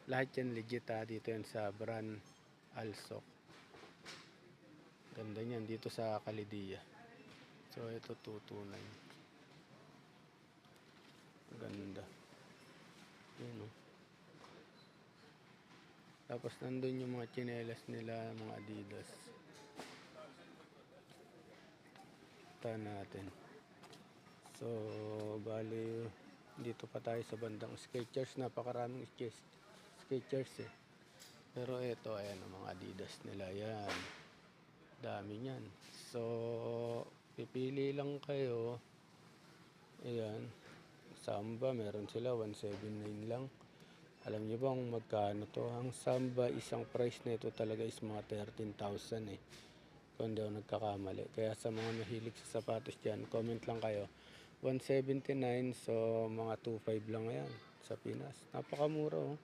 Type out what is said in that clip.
Lahat yan legit ha. Dito yan sa brand Alsok. Ganda niyan dito sa Kalidia. So ito 229. Ganda. Yun o. Tapos nandun yung mga tsinelas nila, mga Adidas. Ito natin. So bali dito pa tayo sa bandang Skechers. Napakaraming Skechers eh. Pero ito ayan ang mga Adidas nila. Yan. Dami niyan. So pipili lang kayo. Ayan. Samba meron sila 179 lang. Alam niyo ba kung magkano to? Ang Samba isang price na ito talaga is mga 13,000 eh. Kung hindi ako nagkakamali. Kaya sa mga mahilig sa sapatos dyan, comment lang kayo. 179, so mga 2.5 lang yan sa Pinas. Napakamura oh.